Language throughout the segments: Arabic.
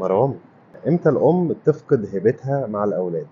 مروان، امتى الأم تفقد هيبتها مع الأولاد؟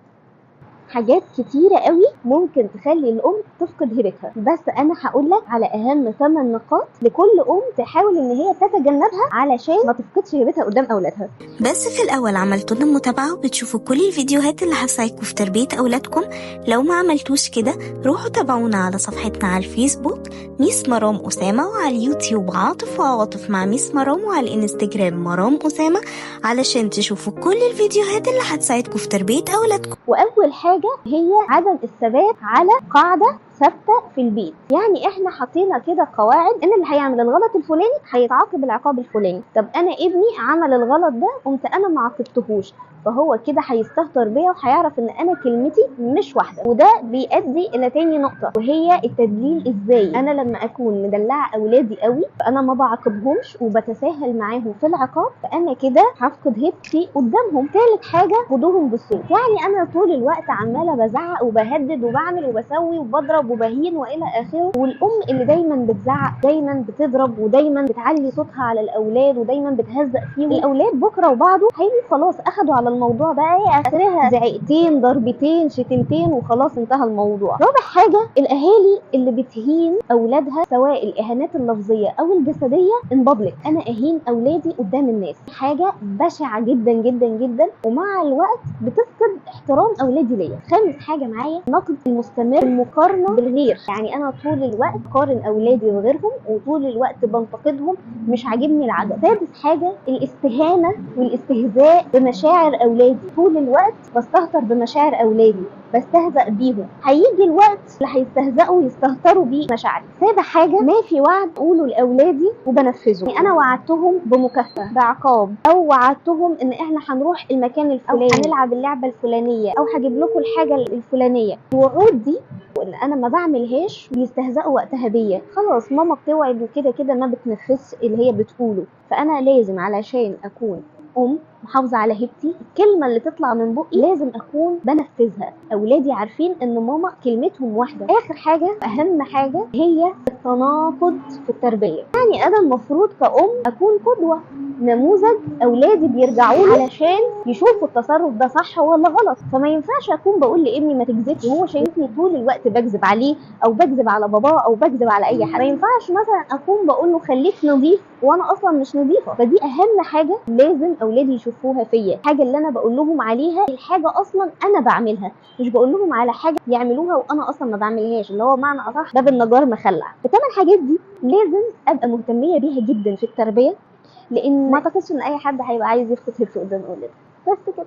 حاجات كتيرة قوي ممكن تخلي الأم تفقد هيبتها، بس أنا هقولك على أهم 8 نقاط لكل أم تحاول إن هي تتجنبها علشان ما تفقدش هيبتها قدام أولادها. بس في الأول عملتوا لنا متابعة وبتشوفوا كل الفيديوهات اللي هتساعدكم في تربية أولادكم. لو ما عملتوش كده روحوا تابعونا على صفحتنا على الفيسبوك ميس مرام أسامة، وعلى اليوتيوب عاطف وعواطف مع ميس مرام، وعلى الانستجرام مرام أسامة، علشان تشوفوا كل الفيديوهات اللي هتساعدكم في تربية أولادكم. وأول حاجة هي عدم الثبات على قاعدة ثابته في البيت. يعني احنا حطينا كده قواعد ان اللي هيعمل الغلط الفلاني هيتعاقب العقاب الفلاني. طب انا ابني عمل الغلط ده قمت انا ما عاقبتهوش، فهو كده هيستهتر بيا وهيعرف ان انا كلمتي مش واحده. وده بيؤدي الى تاني نقطه وهي التدليل. ازاي انا لما اكون مدلعه اولادي قوي فانا ما بعاقبهمش وبتساهل معاهم في العقاب، فانا كده هفقد هيبتي قدامهم. ثالث حاجه خدوهم بالصوت. يعني انا طول الوقت عماله بزعق وبهدد وبعمل وبسوي وبضرب وبهين والى اخره، والام اللي دايما بتزعق دايما بتضرب ودايما بتعلي صوتها على الاولاد ودايما بتهزق فيهم، الاولاد بكره وبعده هيبقوا خلاص اخدوا على الموضوع ده ايه، اخرها زعقتين ضربتين شتمتين وخلاص انتهى الموضوع. رابع حاجه الاهالي اللي بتهين اولادها سواء الاهانات اللفظيه او الجسديه ان بابليك. انا اهين اولادي قدام الناس، حاجه بشعه جدا جدا جدا، ومع الوقت بتفقد احترام اولادي ليا. خامس حاجه معايا نقد المستمر، المقارنه بالغير. يعني انا طول الوقت قارن اولادي بغيرهم وطول الوقت بنتقدهم، مش عاجبني العدد. سادس حاجه الاستهانه والاستهزاء بمشاعر اولادي. طول الوقت بستهتر بمشاعر اولادي، بستهزأ بيهم، هيجي الوقت اللي هيستهزئوا ويستهتروا بيه مشاعري. سابع حاجه ما في وعد اقوله لاولادي وبنفذه. يعني انا وعدتهم بمكافاه بعقاب، او وعدتهم ان احنا هنروح المكان الفلاني او هنلعب اللعبه الفلانيه او هجيب لكم الحاجه الفلانيه. الوعود دي وان انا ما بعملهاش بيستهزئوا وقتها بيا. خلاص ماما بتوعد وكده كده ما بتنفذش اللي هي بتقوله، فانا لازم علشان اكون محافظه على هيبتي الكلمه اللي تطلع من بقي لازم اكون بنفذها. اولادي عارفين ان ماما كلمتهم واحده. اخر حاجه اهم حاجه هي التناقض في التربيه. يعني انا المفروض كأم اكون قدوه، نموذج اولادي بيرجعوا له علشان يشوفوا التصرف ده صح ولا غلط. فما ينفعش اكون بقول لابني ما تكذبش وهو شايفني طول الوقت بكذب عليه او بكذب على باباه او بكذب على اي حد. ما ينفعش مثلا اكون بقول له خليك نظيف وانا اصلا مش نظيفه. فدي اهم حاجه لازم اولادي يشوفوها فيا. الحاجه اللي انا بقول لهم عليها الحاجه اصلا انا بعملها، مش بقول لهم على حاجه يعملوها وانا اصلا ما بعملهاش، اللي هو معنى اصح باب النجار مخلع. الثمان حاجات دي لازم ابقى مهتميه بيها جدا في التربيه، لان ما اعتقدش ان اي حد هيبقى عايز يفقد هيبته قدام اولاده. بس كده.